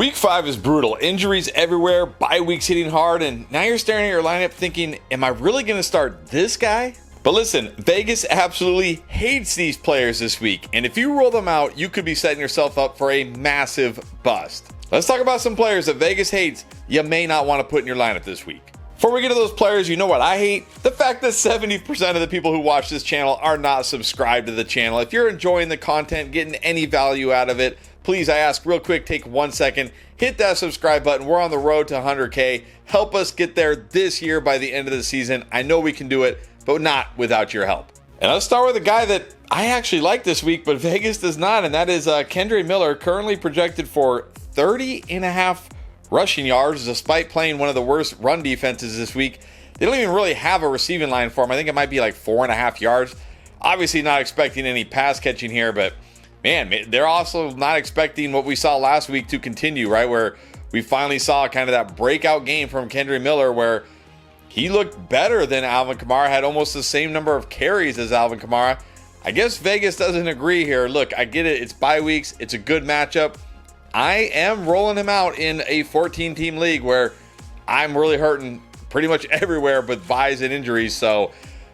Week 5 is brutal. Injuries everywhere, bye weeks hitting hard, and now you're staring at your lineup thinking, am I really going to start this guy? But listen, Vegas absolutely hates these players this week, and if you roll them out, you could be setting yourself up for a massive bust. Let's talk about some players that Vegas hates you may not want to put in your lineup this week. Before we get to those players, you know what I hate? The fact that 70% of the people who watch this channel are not subscribed to the channel. If you're enjoying the content, getting any value out of it, please, I ask real quick, take 1 second, hit that subscribe button. We're on the road to 100K. Help us get there this year by the end of the season. I know we can do it, but not without your help. And let's start with a guy that I actually like this week, but Vegas does not, and that is Kendre Miller, currently projected for 30.5 rushing yards, despite playing one of the worst run defenses this week. They don't even really have a receiving line for him. I think it might be like 4.5 yards. Obviously not expecting any pass catching here, but man, they're also not expecting what we saw last week to continue, right? Where we finally saw kind of that breakout game from Kendre Miller where he looked better than Alvin Kamara, had almost the same number of carries as Alvin Kamara. I guess Vegas doesn't agree here. Look, I get it. It's bye weeks. It's a good matchup. I am rolling him out in a 14-team league where I'm really hurting pretty much everywhere but buys and injuries. So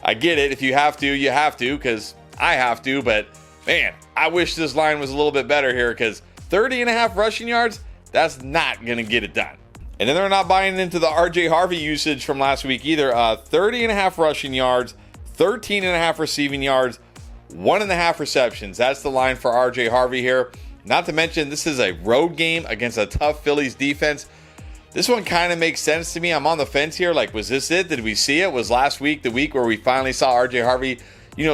I get it. If you have to, you have to, because I have to. But man, I wish this line was a little bit better here, because 30.5 rushing yards, that's not going to get it done. And then they're not buying into the RJ Harvey usage from last week either. 30.5 rushing yards, 13.5 receiving yards, 1.5 receptions. That's the line for RJ Harvey here. Not to mention, this is a road game against a tough Phillies defense. This one kind of makes sense to me. I'm on the fence here. Like, was this it? Did we see it? Was last week the week where we finally saw RJ Harvey,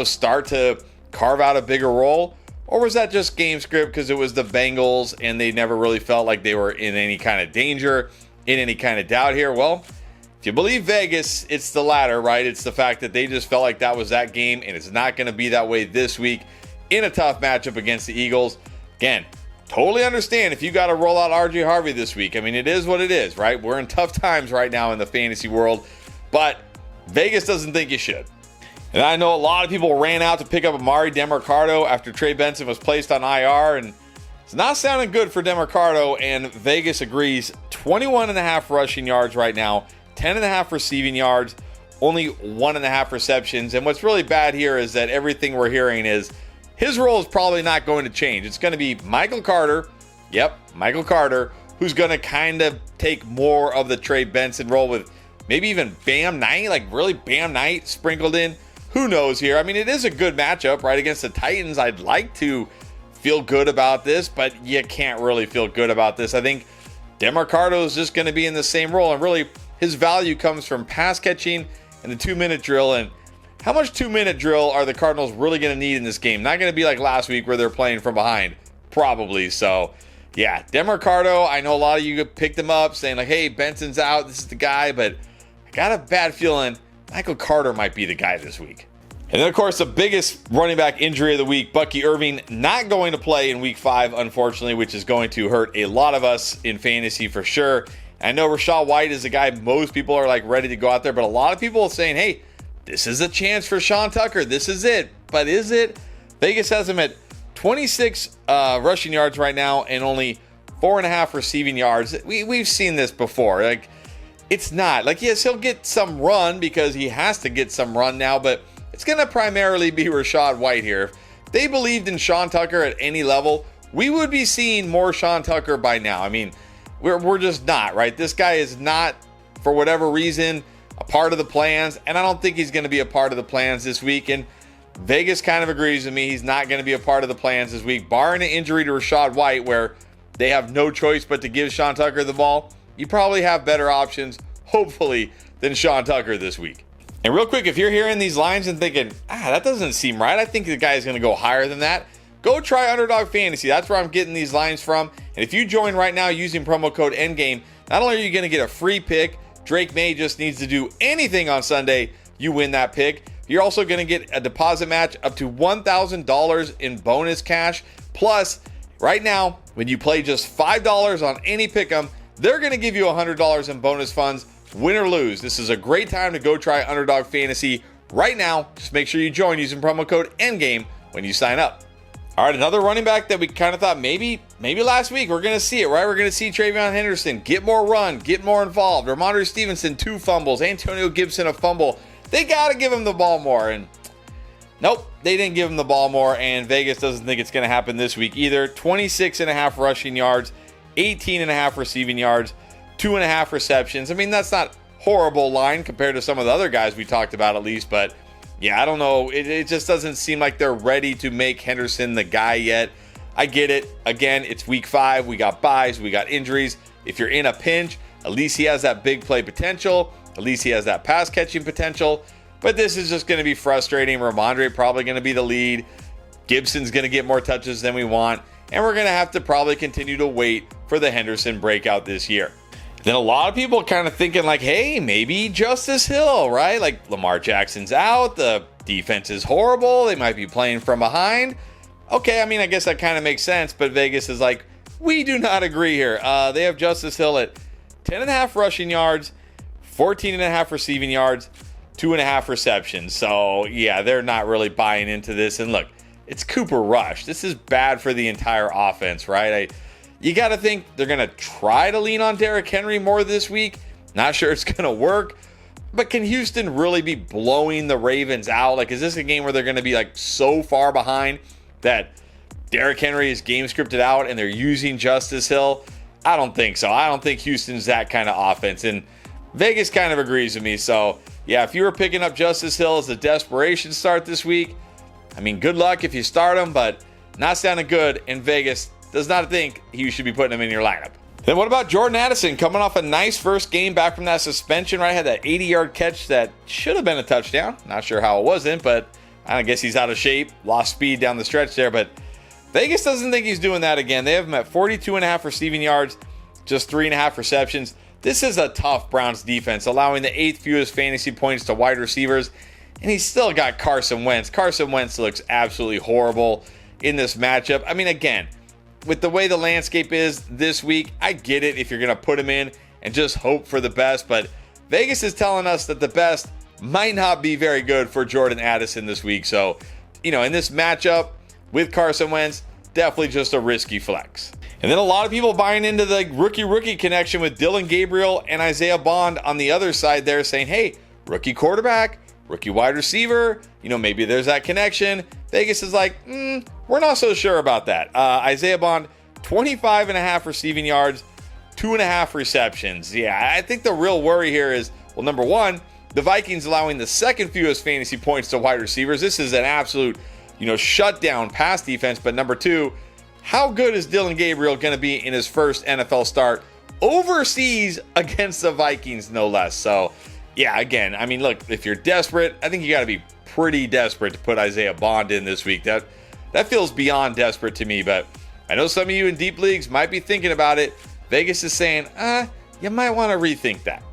start to carve out a bigger role? Or was that just game script because it was the Bengals and they never really felt like they were in any kind of danger, in any kind of doubt here? Well, if you believe Vegas, it's the latter, right? It's the fact that they just felt like that was that game, and it's not going to be that way this week in a tough matchup against the Eagles. Again, totally understand if you got to roll out RJ Harvey this week. I mean, it is what it is, right? We're in tough times right now in the fantasy world, but Vegas doesn't think you should. And I know a lot of people ran out to pick up Amari Demercado after Trey Benson was placed on IR, and it's not sounding good for Demercado, and Vegas agrees. 21.5 rushing yards right now, 10.5 receiving yards, only 1.5 receptions. And what's really bad here is that everything we're hearing is his role is probably not going to change. It's going to be Michael Carter. Yep, Michael Carter, who's going to kind of take more of the Trey Benson role with maybe even Bam Knight, like really Bam Knight sprinkled in. Who knows here? I mean, it is a good matchup, right? Against the Titans, I'd like to feel good about this, but you can't really feel good about this. I think Demercado is just going to be in the same role, and really his value comes from pass catching and the 2-minute drill. And how much 2-minute drill are the Cardinals really going to need in this game? Not going to be like last week where they're playing from behind, probably. So, yeah, Demercado, I know a lot of you picked him up saying like, hey, Benson's out, this is the guy, but I got a bad feeling Michael Carter might be the guy this week. And then, of course, the biggest running back injury of the week, Bucky Irving, not going to play in week 5, unfortunately, which is going to hurt a lot of us in fantasy for sure. I know Rachaad White is a guy most people are like ready to go out there, but a lot of people are saying, hey, this is a chance for Sean Tucker. This is it. But is it? Vegas has him at 26 rushing yards right now and only 4.5 receiving yards. We've seen this before. Like, it's not. Like, yes, he'll get some run because he has to get some run now, but it's going to primarily be Rachaad White here. If they believed in Sean Tucker at any level, we would be seeing more Sean Tucker by now. I mean, we're just not, right? This guy is not, for whatever reason, a part of the plans, and I don't think he's going to be a part of the plans this week. And Vegas kind of agrees with me. He's not going to be a part of the plans this week, barring an injury to Rachaad White where they have no choice but to give Sean Tucker the ball. You probably have better options, hopefully, than Sean Tucker this week. And real quick, if you're hearing these lines and thinking, that doesn't seem right, I think the guy is going to go higher than that, go try Underdog Fantasy. That's where I'm getting these lines from. And if you join right now using promo code ENDGAME, not only are you going to get a free pick, Drake May just needs to do anything on Sunday, you win that pick. You're also going to get a deposit match up to $1,000 in bonus cash. Plus, right now, when you play just $5 on any pick'em, they're going to give you $100 in bonus funds, win or lose. This is a great time to go try Underdog Fantasy right now. Just make sure you join using promo code ENDGAME when you sign up. All right, another running back that we kind of thought maybe last week we're going to see it, right? We're going to see TreVeyon Henderson get more run, get more involved. Ramondre Stevenson, 2 fumbles. Antonio Gibson, a fumble. They got to give him the ball more. And nope, they didn't give him the ball more. And Vegas doesn't think it's going to happen this week either. 26.5 rushing yards, 18.5 receiving yards, 2.5 receptions. I mean, that's not horrible line compared to some of the other guys we talked about at least, but yeah, I don't know. It just doesn't seem like they're ready to make Henderson the guy yet. I get it. Again, it's week 5. We got buys. We got injuries. If you're in a pinch, at least he has that big play potential. At least he has that pass catching potential. But this is just going to be frustrating. Ramondre probably going to be the lead. Gibson's going to get more touches than we want. And we're going to have to probably continue to wait for the Henderson breakout this year. Then a lot of people kind of thinking like, hey, maybe Justice Hill, right? Like Lamar Jackson's out. The defense is horrible. They might be playing from behind. Okay, I mean, I guess that kind of makes sense. But Vegas is like, we do not agree here. They have Justice Hill at 10.5 rushing yards, 14.5 receiving yards, 2.5 receptions. So, yeah, they're not really buying into this. And look, it's Cooper Rush. This is bad for the entire offense, right? You got to think they're going to try to lean on Derrick Henry more this week. Not sure it's going to work. But can Houston really be blowing the Ravens out? Like, is this a game where they're going to be like so far behind that Derrick Henry is game scripted out and they're using Justice Hill? I don't think so. I don't think Houston's that kind of offense. And Vegas kind of agrees with me. So, yeah, if you were picking up Justice Hill as a desperation start this week, I mean, good luck if you start him, but not sounding good. And Vegas does not think you should be putting him in your lineup. Then what about Jordan Addison coming off a nice first game back from that suspension, right? Had that 80-yard catch that should have been a touchdown. Not sure how it wasn't, but I guess he's out of shape. Lost speed down the stretch there, but Vegas doesn't think he's doing that again. They have him at 42.5 receiving yards, just 3.5 receptions. This is a tough Browns defense, allowing the 8th fewest fantasy points to wide receivers, and he's still got Carson Wentz. Carson Wentz looks absolutely horrible in this matchup. I mean, again, with the way the landscape is this week, I get it if you're going to put him in and just hope for the best, but Vegas is telling us that the best might not be very good for Jordan Addison this week. So, in this matchup with Carson Wentz, definitely just a risky flex. And then a lot of people buying into the rookie connection with Dillon Gabriel and Isaiah Bond on the other side there, saying, hey, rookie quarterback, rookie wide receiver, maybe there's that connection. Vegas is like, we're not so sure about that. Isaiah Bond, 25.5 receiving yards, 2.5 receptions. Yeah, I think the real worry here is, well, number one, the Vikings allowing the 2nd fewest fantasy points to wide receivers. This is an absolute, shutdown pass defense. But number two, how good is Dillon Gabriel going to be in his first NFL start overseas against the Vikings, no less? So, yeah, again, I mean, look, if you're desperate, I think you got to be pretty desperate to put Isaiah Bond in this week. That feels beyond desperate to me, but I know some of you in deep leagues might be thinking about it. Vegas is saying, you might want to rethink that.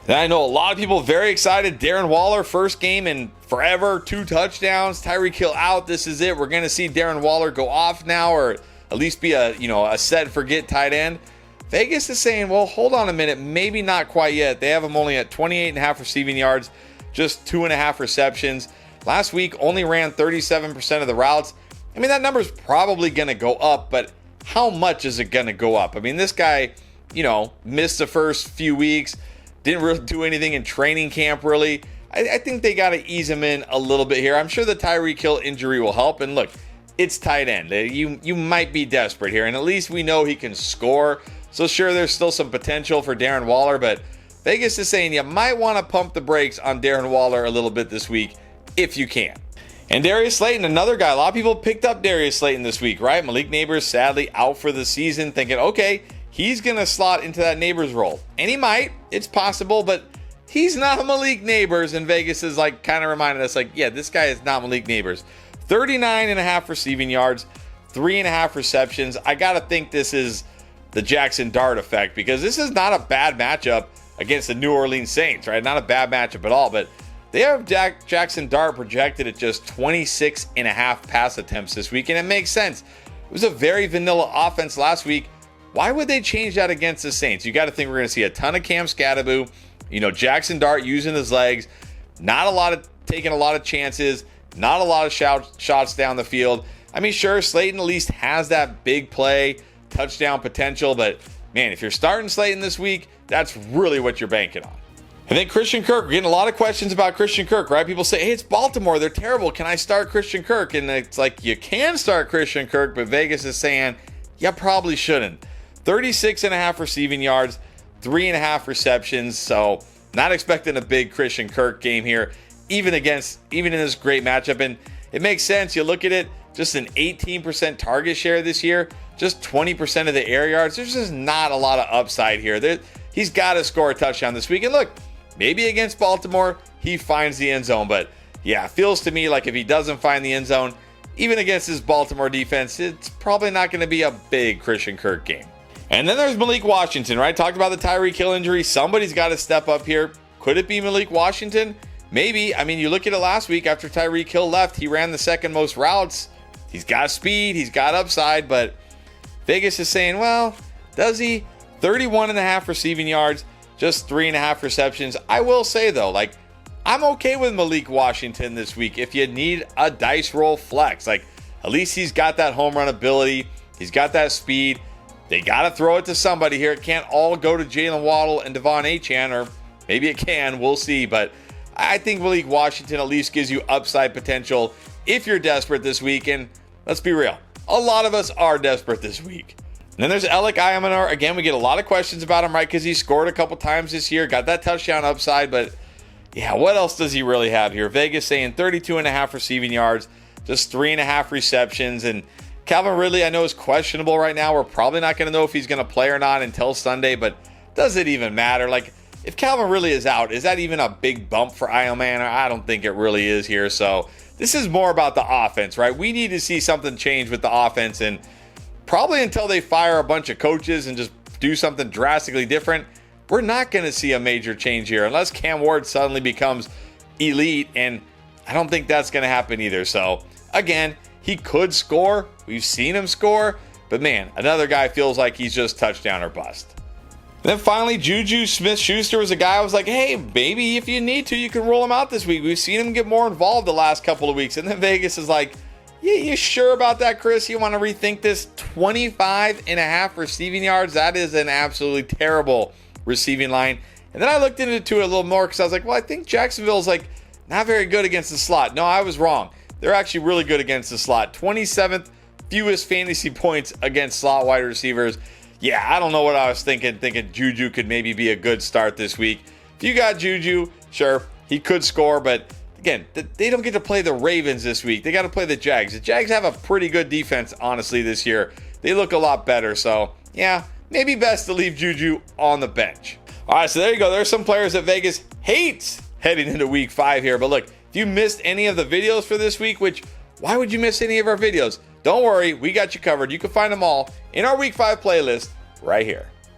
And I know a lot of people very excited. Darren Waller, first game in forever, 2 touchdowns. Tyreek Hill out. This is it. We're going to see Darren Waller go off now, or at least be a set and forget tight end. Vegas is saying, well, hold on a minute. Maybe not quite yet. They have him only at 28.5 receiving yards, just 2.5 receptions. Last week, only ran 37% of the routes. I mean, that number's probably going to go up, but how much is it going to go up? I mean, this guy, missed the first few weeks, didn't really do anything in training camp, really. I think they got to ease him in a little bit here. I'm sure the Tyreek Hill injury will help. And look, it's tight end. You might be desperate here, and at least we know he can score. So sure, there's still some potential for Darren Waller, but Vegas is saying you might want to pump the brakes on Darren Waller a little bit this week if you can. And Darius Slayton, another guy. A lot of people picked up Darius Slayton this week, right? Malik Neighbors sadly out for the season, thinking, okay, he's going to slot into that Neighbors role. And he might. It's possible, but he's not Malik Neighbors. And Vegas is like kind of reminding us, like, yeah, this guy is not Malik Neighbors. 39.5 receiving yards, 3.5 receptions. I got to think this is the Jackson Dart effect, because this is not a bad matchup against the New Orleans Saints, right? Not a bad matchup at all, but they have Jackson Dart projected at just 26.5 pass attempts this week, and it makes sense. It was a very vanilla offense last week. Why would they change that against the Saints? You got to think we're going to see a ton of Cam Scatterboo, Jackson Dart using his legs, taking a lot of chances, not a lot of shots down the field. I mean, sure, Slayton at least has that big play, touchdown potential, but man, if you're starting Slayton this week, that's really what you're banking on. And then Christian Kirk, we're getting a lot of questions about Christian Kirk, right? People say, hey, it's Baltimore, they're terrible. Can I start Christian Kirk? And it's like, you can start Christian Kirk, but Vegas is saying, you probably shouldn't. 36.5 receiving yards, 3.5 receptions. So not expecting a big Christian Kirk game here, even in this great matchup. And it makes sense. You look at it, just an 18% target share this year, just 20% of the air yards. There's just not a lot of upside here. He's got to score a touchdown this week. And look, maybe against Baltimore, he finds the end zone. But yeah, it feels to me like if he doesn't find the end zone, even against his Baltimore defense, it's probably not going to be a big Christian Kirk game. And then there's Malik Washington, right? Talked about the Tyreek Hill injury. Somebody's got to step up here. Could it be Malik Washington? Maybe. I mean, you look at it last week after Tyreek Hill left, he ran the second most routes. He's got speed, he's got upside, but Vegas is saying, well, does he? 31.5 receiving yards, just 3.5 receptions. I will say, though, like, I'm okay with Malik Washington this week if you need a dice roll flex. Like, at least he's got that home run ability. He's got that speed. They got to throw it to somebody here. It can't all go to Jalen Waddle and Devon Achane, or maybe it can. We'll see. But I think Malik Washington at least gives you upside potential if you're desperate this week. And let's be real, a lot of us are desperate this week. And then there's Alec Ayamanar. Again, we get a lot of questions about him, right? Because he scored a couple times this year, got that touchdown upside. But yeah, what else does he really have here? Vegas saying 32.5 receiving yards, just 3.5 receptions. And Calvin Ridley, I know, is questionable right now. We're probably not going to know if he's going to play or not until Sunday, but does it even matter? Like, if Calvin Ridley is out, is that even a big bump for Ayamanar? I don't think it really is here. So this is more about the offense, right? We need to see something change with the offense, and probably until they fire a bunch of coaches and just do something drastically different, we're not going to see a major change here unless Cam Ward suddenly becomes elite, and I don't think that's going to happen either. So again, he could score. We've seen him score, but man, another guy feels like he's just touchdown or bust. Then finally, Juju Smith-Schuster was a guy I was like, hey, maybe if you need to, you can roll him out this week. We've seen him get more involved the last couple of weeks. And then Vegas is like, yeah, you sure about that, Chris? You want to rethink this? 25.5 receiving yards? That is an absolutely terrible receiving line. And then I looked into it a little more because I was like, well, I think Jacksonville's like not very good against the slot. No, I was wrong. They're actually really good against the slot. 27th fewest fantasy points against slot wide receivers. Yeah, I don't know what I was thinking Juju could maybe be a good start this week. If you got Juju, sure, he could score, but again, they don't get to play the Ravens this week. They got to play the Jags. The Jags have a pretty good defense, honestly, this year. They look a lot better, so yeah, maybe best to leave Juju on the bench. All right, so there you go. There's some players that Vegas hates heading into week 5 here, but look, if you missed any of the videos for this week, which, why would you miss any of our videos? Don't worry, we got you covered. You can find them all in our week 5 playlist right here.